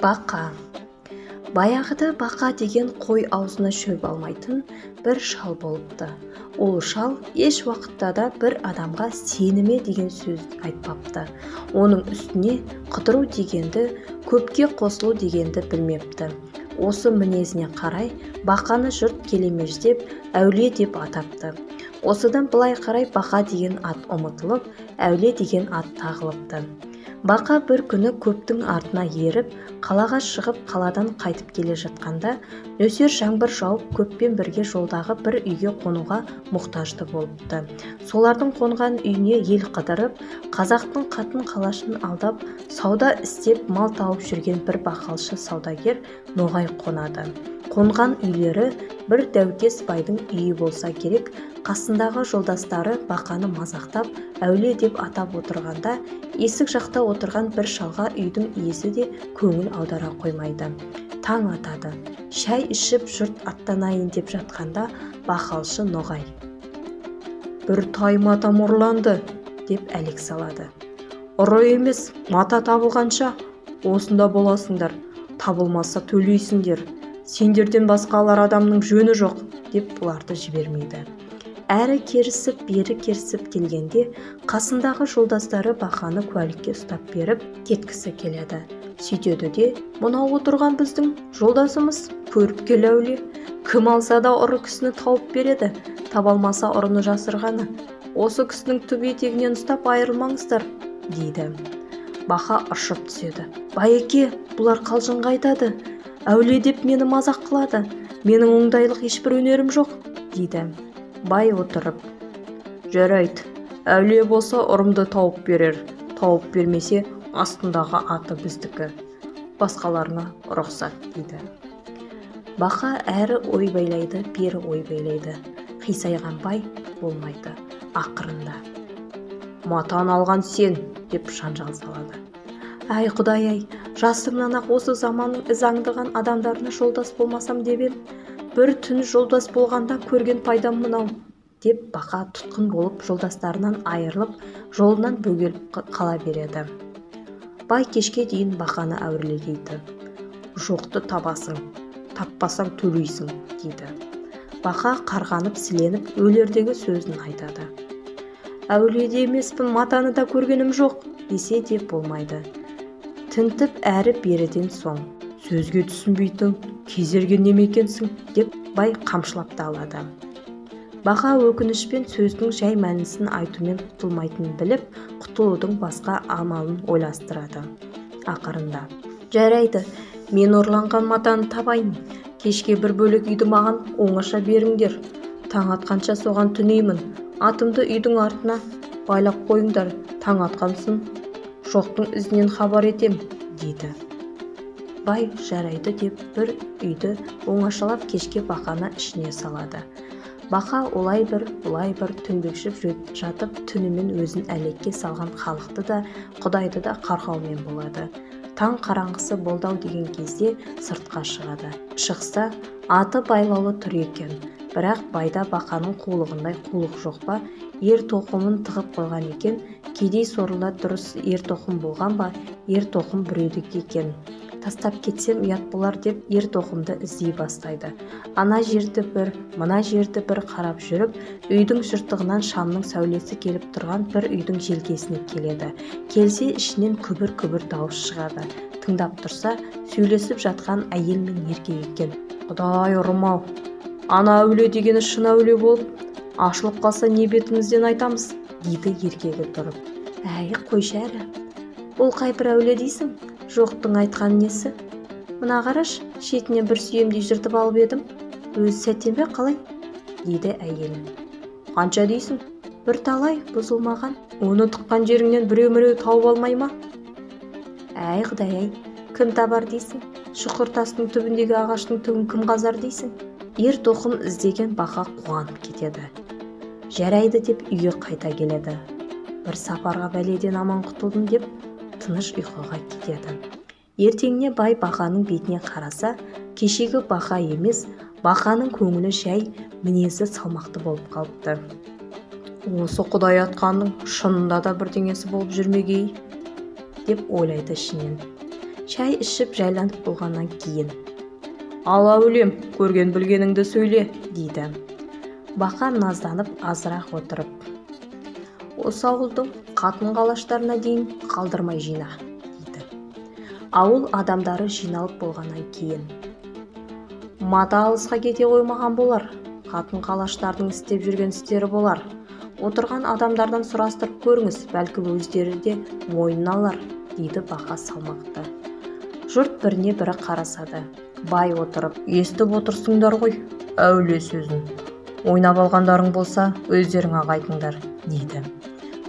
Бақа. Баяғыда Бақа деген қой аузына шөп алмайтын бір шал болыпты. Ол шал еш уақытта да бір адамға сеніме деген сөз айтпапты. Оның үстіне қыдыру дегенді, көпке қосылу дегенді білмепті. Осы мінезіне қарай Бақаны жұрт келемеждеп, әулие деп атапты. Осыдан былай қарай Бақа деген ат ұмытылып, әулие деген ат тағылыпты. Бақа бір күні көптің артына еріп, қалаға шығып, қаладан қайтып келе жатқанда, нөсер жаңбыр жауып, көппен бірге жолдағы бір үйге қонуға мұқтажды болыпты. Солардың қонған үйіне ел қыдырып, қазақтың қатын-қалашын алдап, сауда істеп, мал тауып жүрген бір бақалшы саудагер Ноғай қонады. Қонған үйлері бір дәукес байдың үйі болса керек. Қасындағы жолдастары Бақаны мазақтап, әулие деп атап отырғанда, есік жақта отырған бір шалға үйдің иесі де көңіл аудара қоймайды. Таң атады. Шай ішіп жұрт аттанайын деп жатқанда, бақалшы Ноғай: «Бір тай мата ұрланды» деп әлек салады. «Ұры емес, мата табылғанша осында боласыңдар, табылмаса төлейсіңдер. Сендерден басқа алар адамның жөні жоқ» деп бұларды жібермейді. Әрі керісіп, бері керісіп келгенде, қасындағы жолдастары Бақаны куәлікке ұстап беріп, кеткісі келеді. Сөйтеді де: «Мынау отырған біздің жолдасымыз, көріп кел әулие. Кім алса да ұры кісіні тауып береді, табалмаса ұрыны жасырғаны. Осы кісінің түп етегінен ұстап айырылмаңыздар» дейді. Бақа ыршып түседі. «Байеке, бұлар қалжыңға айтады. Әулие деп мені мазақ қылады. Менің оңдайлық ешбір өнерім жоқ» дейді. Бай отырып: «Жарайды, әулие болса ұрымды тауып берер, тауып бермесе астындағы аты біздікі. Басқаларына рұқсат» дейді. Бақа әрі ой байлайды, бері ой байлайды. Қисайған бай болмайды. Ақырында: «Матаны алған сен» деп жанжал салады. «Әй Құдай-ай, жасымнан ақ осы заманның із аңдыған адамдарына жолдас болмасам деп ем. Бір түн жолдас болғанда көрген пайдам мынау» деп Бақа тұтқын болып жолдастарынан айырылып, жолынан бөгеліп қала береді. Бай кешке дейін Бақаны әурелейді. «Жоқты табасың, таппасаң төлейсің» дейді. Бақа қарғанып, сіленіп, өлердегі сөзін айтады. «Әулиеде емеспін, матаны да көргенім жоқ» десе де болмайды. Тінтіп әрі беріден соң: «Сөзге түсінбейтін, кезерген неме екенсің» деп бай қамшылап та алады. Бақа өкінішпен сөздің жай мәнісін айтумен құтылмайтынын біліп, құтылудың басқа амалын ойластырады. Ақырында: «Жарайды, мен ұрланған матаны табайын. Кешке бір бөлек үйді маған оңаша беріңдер. Таң атқанша соған түнеймін. Атымды үйдің артына байлап қойыңдар. Таң атқансын жоқтың ізінен хабар етем» дейді. Бай жарайды деп бір үйді оңашалап кешке Бақаны ішіне салады. Бақа олай бір, бұлай бір түнбекшіп жатып, түнімен өзін әлекке салған халықты да, Құдайды да қарғаумен болады. Таң қараңғысы болдау деген кезде сыртқа шығады. Шықса, аты байлаулы тұр екен. Бірақ байда Бақаның қулығындай қулық жоқ па? Ер тоқымын тығып қойған екен. Кедей сорлы дұрыс ер тоқым болған ба? Ер тоқым біреудік екен. Тастап кетсем ұят болар деп ер тоқымды іздей бастайды. Ана жерді бір, мына жерді бір қарап жүріп, үйдің жыртығынан шамның сәулесі келіп тұрған бір үйдің желкесіне келеді. Келсе ішінен күбір-күбір дауыс шығады. Тыңдап тұрса, сөйлесіп жатқан әйел мен еркек екен. «Құдай ұрым-ау, ана әулие дегені шын әулие болып, ашылып қалса не бетімізден айтамыз» дейді еркегі тұрып. «Әй, қойшы әрі, бұл қай бір әулие дейсің? Жоқтың айтқан несі? Мына қараш, шетінен бір сүйемдей жыртып алып едім. Өзі сәтен бе қалай?» дейді әйел. «Қанша дейсің?» «Бір талай, бұзылмаған. Оны тыққан жеріңнен біреу-міреу тауып алмай ма?» «Әй Құдай-ай, кім табар дейсің? Шұқыр тастың түбіндегі ағаштың түбін кім қазар дейсің?» Ер тоқым іздеген Бақа қуанып кетеді. Жарайды деп үйге қайта келеді. Бір сапарға бәледен аман құтылдым деп тыныш ұйқыға кетеді. Ертеңіне бай Бақаның бетіне қараса, кешегі Бақа емес, Бақаның көңілі жай, мінезі салмақты болып қалыпты. «Осы Құдай атқанның шынында да бірдеңесі болып жүрмегей» деп ойлайды ішінен. Шай ішіп жайланып болғаннан кейін: «Ал әулем, көрген білгеніңді сөйле», дейді. Бақа назданып азырақ отырып: «Осы ауылдың қатын-қалаштарына дейін қалдырмай жина», дейді. Ауыл адамдары жиналып болғаннан кейін: «Мата алысқа кете қоймаған болар, қатын-қалаштардың істеп жүрген істері болар. Отырған адамдардан сұрастырып көріңіз, бәлкім өздері де мойнына алар», дейді Бақа салмақты. Жұрт біріне бірі қарасады. Бай отырып: «Естіп отырсыңдар ғой әулие сөзін. Ойнап алғандарың болса, өздерің-ақ айтыңдар», дейді.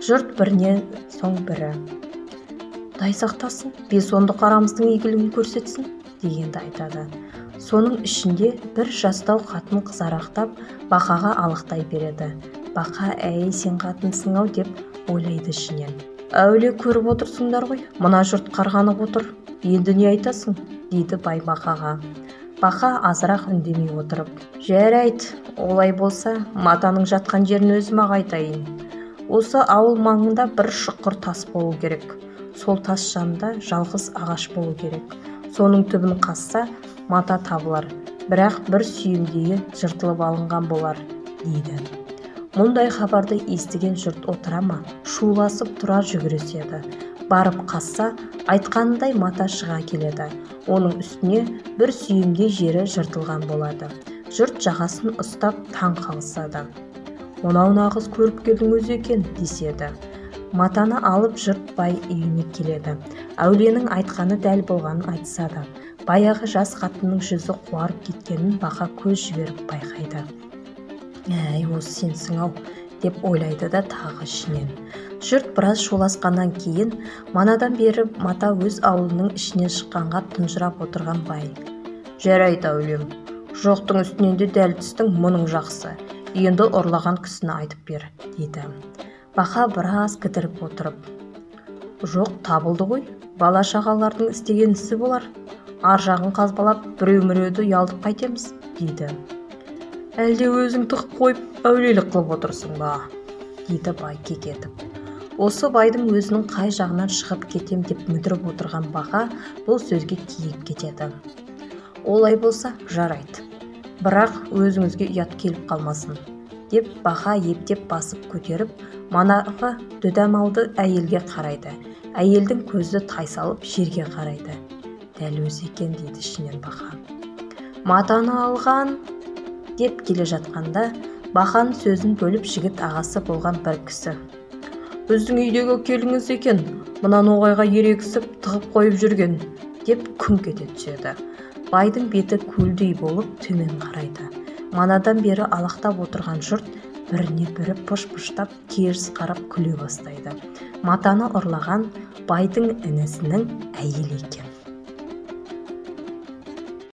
Жұрт бірінен соң бірі: «Құдай сақтасын, 5-10 қарамыздың игілігін көрсетсін», дегенді айтады. Соның ішінде бір жастау қатын қызарақтап Бақаға алықтай береді. Бақа: «Әй, сен қатынсың-ау», деп ойлайды ішінен. «Әулие, көріп отырсыңдар ғой, мына жұрт қарғанып отыр. Енді не айтасың?» дейді бай Бақаға. Бақа азырақ үндемей отырып: «Жарайды, олай болса, матаның жатқан жерін өзім-ақ айтайын. Осы ауыл маңында бір шұқыр тас болу керек. Сол тас жанында жалғыз ағаш болу керек. Соның түбін қазса, мата табылар, бірақ бір сүйемдейі жыртылып алынған болар», дейді. Мұндай хабарды естіген жұрт отыра ма, шуласып тұра жүгіреседі. Барып қазса, айтқанындай мата шыға келеді. Оның үстіне бір сүйемдей жері жыртылған болады. Жұрт жағасын ұстап таң қалысады. «Мынау нағыз көріп келдің өзі екен», деседі. Матаны алып жұрт бай үйіне келеді. Әуленің айтқаны дәл болғанын айтысады. Баяғы жас қатынның жүзі қуарып кеткенін Бақа көз жіберіп байқайды. «Әй, осы сенсің-ау», деп ойлайды да тағы ішінен. Жұрт біраз шуласқаннан кейін манадан бері мата өз ауылының ішінен шыққанға тұнжырап отырған бай: «Жарайды әулем, жоқтың үстінен де дәл түстің, мұның жақсы. Енді ұрлаған кісіні айтып бер», дейді. Бақа біраз кідіріп отырып: «Жоқ, табылды ғой, бала-шағалардың істеген ісі болар. Ар жағын қазбалап, біреу-міреуді ұялтып қайтеміз», дейді. «Әлде өзің тығып қойып, әулиелік қылып отырсың ба?» дейді бай кекетіп. Осы байдың өзінің қай жағынан шығып кетем деп мүдіріп отырған Бақа бұл сөзге киіп кетеді. «Олай болса, жарайды. Бірақ өзіңізге ұят келіп қалмасын», деп Бақа ептеп басып көтеріп, манағы дүдәмалды әйелге қарайды. Әйелдің көзі тайсалып жерге қарайды. «Дәл өзі екен», дейді ішінен Бақа. «Матаны алған», деп келе жатқанда Бақаның сөзін бөліп жігіт ағасы болған бір кісі: «Біздің үйдегі келіңіз екен, мына ноғайға ерегісіп тығып қойып жүрген», деп күңк ете түседі. Байдың беті көлдей болып төмен қарайды. Манадан бері алақтап отырған жұрт біріне бірі пыш-пыштап теріс қарап күле бастайды. Матаны ұрлаған байдың інісінің әйелі екен.